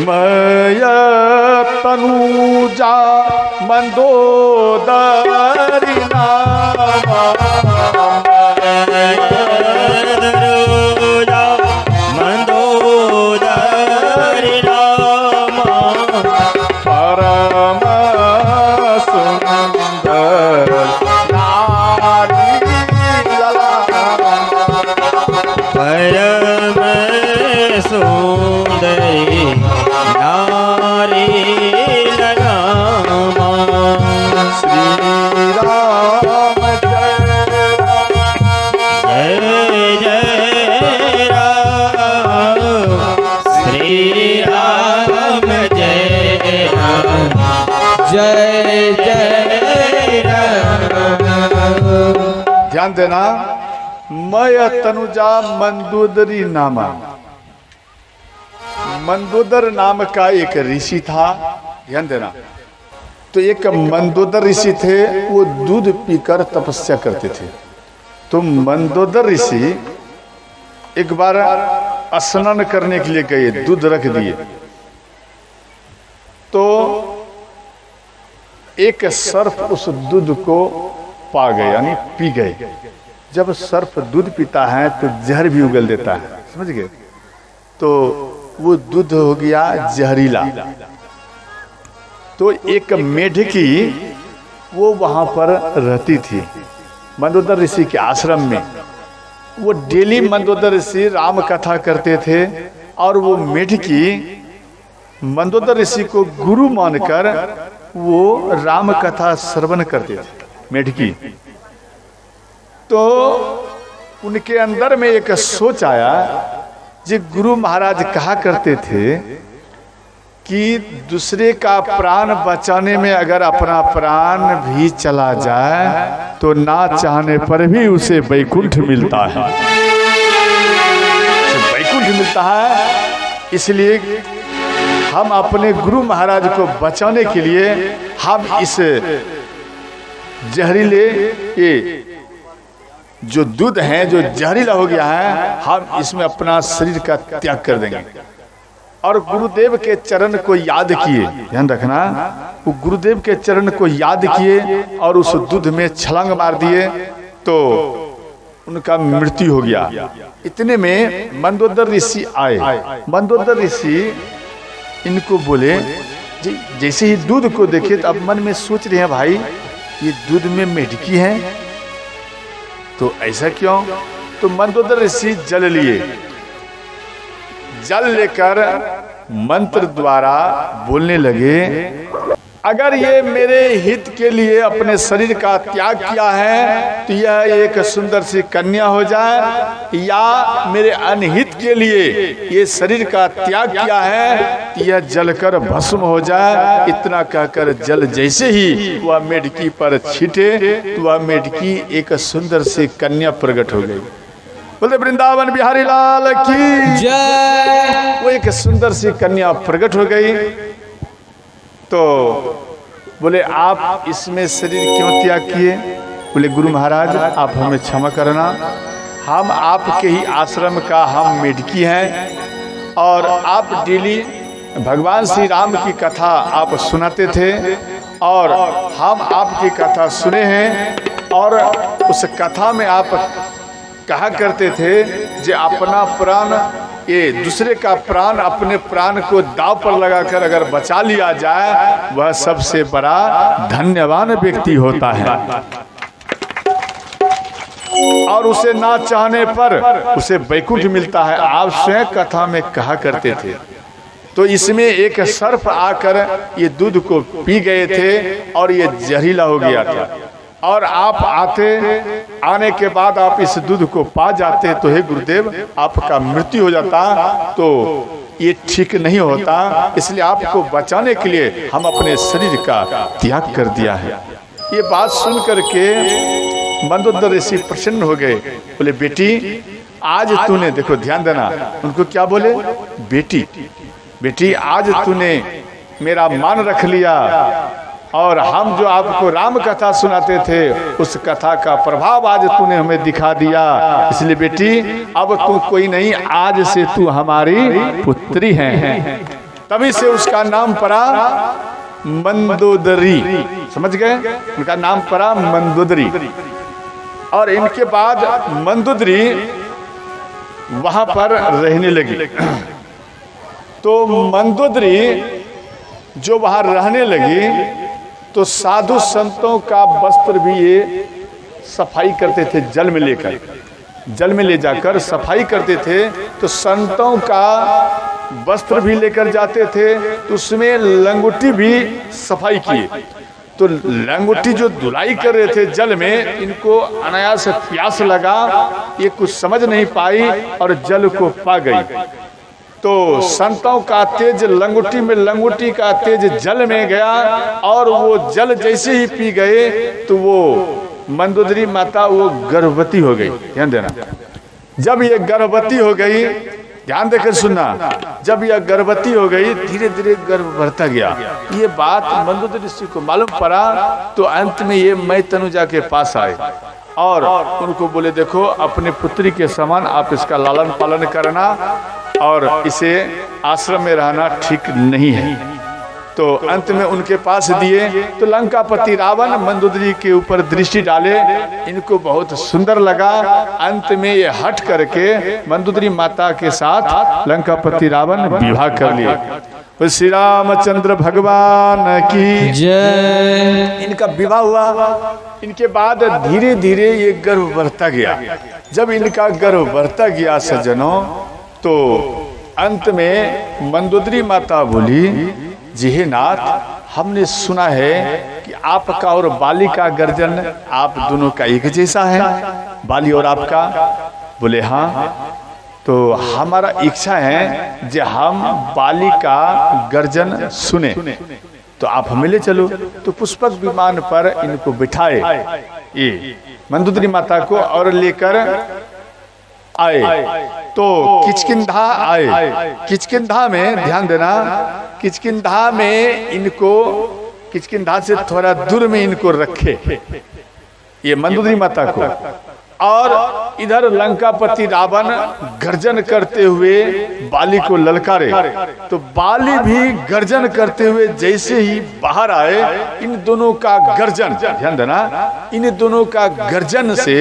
मय तनुजा मंदोदरी नामा तनुजा मंदोदरी नामा परम सुंदर नारी परम सुंदरी नारी लगामा श्री राम जय जय राम श्री राम जय राम जय जय राम। ध्यान देना, मय तनुजा मंदोदरी नामा। मंदोदर नाम का एक ऋषि था, ध्यान देना। तो एक मंदोदर ऋषि थे, वो दूध पीकर तपस्या करते थे। तो मंदोदर ऋषि एक बार स्नान करने के लिए गए, दूध रख दिए। तो एक सर्प उस दूध को पा गए, यानी पी गए। जब सर्प दूध पीता है तो जहर भी उगल देता है, समझ गए। तो वो दूध हो गया जहरीला। तो एक मेढकी वो वहां पर रहती थी मंदोदर ऋषि के आश्रम में। वो डेली मंदोदर ऋषि राम कथा करते थे और वो मेढकी मंदोदर ऋषि को गुरु मानकर वो राम कथा श्रवण करते थे, मेढकी। तो उनके अंदर में एक सोच आया, जी गुरु महाराज कहा करते थे कि दूसरे का प्राण बचाने में अगर अपना प्राण भी चला जाए तो ना चाहने पर भी उसे वैकुंठ मिलता है, उसे वैकुंठ मिलता है। इसलिए हम अपने गुरु महाराज को बचाने के लिए हम इस जहरीले ये जो दूध है, जो जहरीला हो गया है, हम इसमें अपना शरीर का त्याग कर देंगे। और गुरुदेव के चरण को याद किए, ध्यान रखना, वो गुरुदेव के चरण को याद किए और उस दूध में छलांग मार दिए, तो उनका मृत्यु हो गया। इतने में मंदोदर ऋषि आए। मंदोदर ऋषि इनको बोले, जी जैसे ही दूध को देखे तो अब मन में सोच रहे हैं, भाई ये दूध में मेढकी है, तो ऐसा क्यों? तो मंदोदर ऋषि जल लिए, जल लेकर मंत्र द्वारा बोलने लगे, अगर ये मेरे हित के लिए अपने शरीर का त्याग किया है तो यह एक सुंदर सी कन्या हो जाए, या मेरे अनहित के लिए ये शरीर का त्याग किया है तो यह जलकर भस्म हो जाए। इतना कहकर जल जैसे ही वह मेढकी पर छीटे तो वह मेढकी एक सुंदर सी कन्या प्रकट हो गई। बोले वृंदावन बिहारी लाल की जय। वो एक सुंदर सी कन्या प्रकट हो गई। तो बोले आप इसमें शरीर क्यों त्याग किए? बोले गुरु महाराज आप हमें क्षमा करना, हम आपके ही आश्रम का हम मेढकी हैं और आप डेली भगवान श्री राम की कथा आप सुनाते थे और हम आपकी कथा सुने हैं और उस कथा में आप कहा करते थे जे अपना प्राण ये दूसरे का प्राण अपने प्राण को दांव पर लगाकर अगर बचा लिया जाए वह सबसे बड़ा धन्यवान व्यक्ति होता है और उसे ना चाहने पर उसे वैकुंठ मिलता है। आप स्वयं कथा में कहा करते थे। तो इसमें एक सर्प आकर ये दूध को पी गए थे और ये जहरीला हो गया था और आप आने के बाद आप इस दूध को पा जाते तो हे गुरुदेव आपका मृत्यु हो जाता, तो ये ठीक नहीं होता, इसलिए आपको बचाने के लिए हम अपने शरीर का त्याग कर दिया है। ये बात सुन करके मंदोदर ऋषि प्रसन्न हो गए। बोले बेटी आज तूने, देखो ध्यान देना, उनको क्या बोले, बेटी बेटी आज तूने मेरा मान रख लिया और हम जो आपको राम कथा सुनाते थे उस कथा का प्रभाव आज तूने हमें दिखा दिया, इसलिए बेटी अब तू कोई नहीं, आज से तू हमारी पुत्री है। तभी से उसका नाम पड़ा मंदोदरी, समझ गए, उनका नाम पड़ा मंदोदरी। और इनके बाद मंदोदरी वहां पर रहने लगी। तो मंदोदरी जो वहां रहने लगी तो साधु संतों का वस्त्र भी ये सफाई करते थे, जल में ले जाकर सफाई करते थे। तो संतों का वस्त्र भी लेकर जाते थे, तो उसमें लंगोटी भी सफाई किए। तो लंगोटी जो धुलाई कर रहे थे जल में, इनको अनायास प्यास लगा, ये कुछ समझ नहीं पाई और जल को पा गई। तो संतों का तेज लंगोटी का तेज जल में गया और वो जल जैसे ही पी गए तो वो मंदोदरी माता वो गर्भवती हो गई। ध्यान देना, जब ये गर्भवती हो गई, ध्यान देकर सुनना, जब यह गर्भवती हो गई धीरे धीरे गर्भ बढ़ता गया। ये बात मंदोदरी ऋषि को मालूम पड़ा तो अंत में ये मैं तनुजा के पास आए और उनको बोले देखो अपने पुत्री के समान आप इसका लालन पालन करना और इसे आश्रम में रहना ठीक नहीं है। तो अंत में उनके पास दिए तो लंकापति रावण मंदोदरी के ऊपर दृष्टि डाले, इनको बहुत सुंदर लगा। अंत में ये हट करके मंदोदरी माता के साथ लंकापति रावण विवाह कर लिए। श्री रामचंद्र भगवान की जय। इनका विवाह हुआ, इनके बाद धीरे धीरे ये गर्भ बढ़ता गया। जब इनका गर्भ बढ़ता गया सज्जनों, तो अंत में मंदोदरी माता बोली जी हे नाथ, हमने सुना है कि आपका और बाली का गर्जन आप दोनों का एक जैसा है, बाली और आपका। बोले हाँ, तो हमारा इच्छा है जो हम बाली का गर्जन सुने, तो आप हमें ले चलो। तो पुष्पक विमान पर इनको बिठाए, ये मंदोदरी माता को, और लेकर आए तो किचकिंधा आए। किचकिंधा में ध्यान देना, किचकिंधा में इनको, किचकिंधा से थोड़ा दूर में इनको रखे ये मंदोदरी माता को, और इधर लंकापति रावण गर्जन करते हुए बाली को ललकारे। तो बाली भी गर्जन करते हुए जैसे ही बाहर आए, इन दोनों का गर्जन, ध्यान देना, इन दोनों का गर्जन से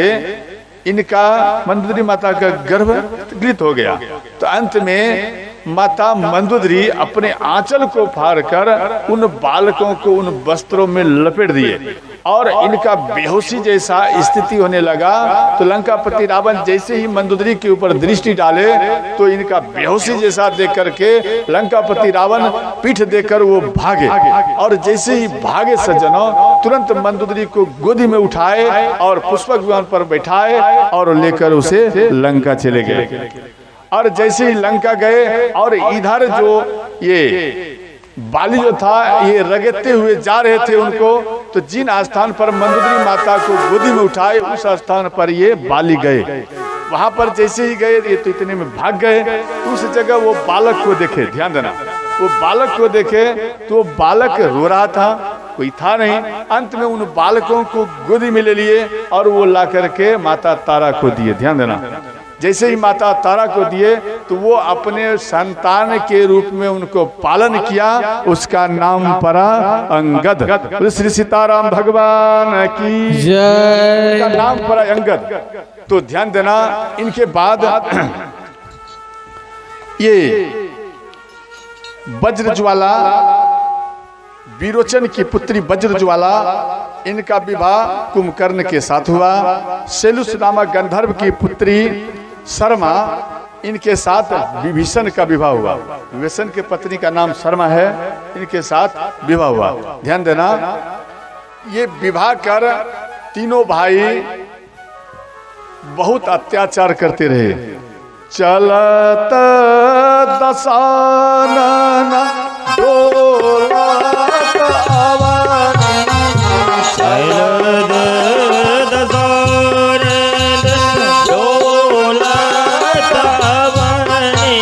इनका मंदोदरी माता का गर्भ गृत हो गया। तो अंत में माता मंदोदरी अपने आंचल को फाड़कर उन बालकों को उन वस्त्रों में लपेट दिए और इनका बेहोशी जैसा स्थिति होने लगा। तो लंकापति रावण जैसे ही मंदोदरी के ऊपर दृष्टि डाले तो इनका बेहोशी जैसा देख करके लंकापति रावण पीठ देकर वो भागे, और जैसे ही भागे सज्जनों, तुरंत मंदोदरी को गोदी में उठाए और पुष्पक विमान पर बैठाए और लेकर उसे लंका चले गए। और जैसे ही लंका गए और इधर जो ये बाली जो था ये रगड़ते हुए जा रहे थे उनको, तो जिन स्थान पर मंदोदरी माता को गोदी में उठाए उस स्थान पर ये बाली गए। वहां पर जैसे ही गए ये तो इतने में भाग गए। तो उस जगह वो बालक को देखे, ध्यान देना, वो बालक को देखे तो वो बालक रो रहा था, कोई था नहीं। अंत में उन बालकों को गोदी में ले लिए और वो ला करके माता तारा को दिए। ध्यान देना, जैसे ही माता तारा को दिए तो वो अपने संतान के रूप में उनको पालन किया, उसका नाम पड़ा अंगद। श्री सीताराम भगवान की जय। का नाम पड़ा अंगद। तो ध्यान देना, इनके बाद ये वज्रज्वाला, विरोचन की पुत्री वज्रज्वाला, इनका विवाह कुंभकर्ण के साथ हुआ। सेलुस नामक गंधर्व की पुत्री शर्मा, इनके साथ विभीषण का विवाह हुआ। विभीषण की पत्नी का नाम शर्मा है, इनके साथ विवाह हुआ। ध्यान देना, ये विवाह कर तीनों भाई बहुत अत्याचार करते रहे। चलत दशानन डोलत अवनी, चलत दशानन डोलत अवनी,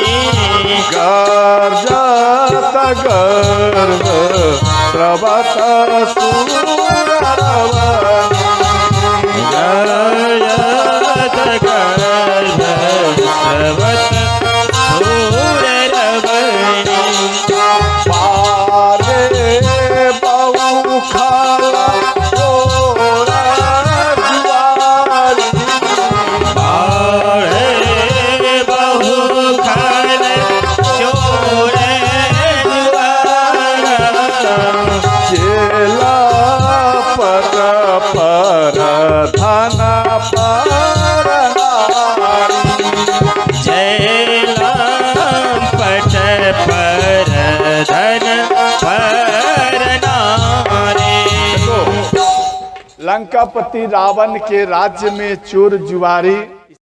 गर्जत गर्भ स्रवत सूररवनी, गर्जत गर्भ स्रवत सूररवनी, पारे बहुखाला जोरा जुआरी, बाढ़े बहुखाल चोरे जुआरा, चेला पट पर धन पर नारी, जयलाम पट पर धन पर नारी। लंकापति रावण के राज्य में चोर जुआरी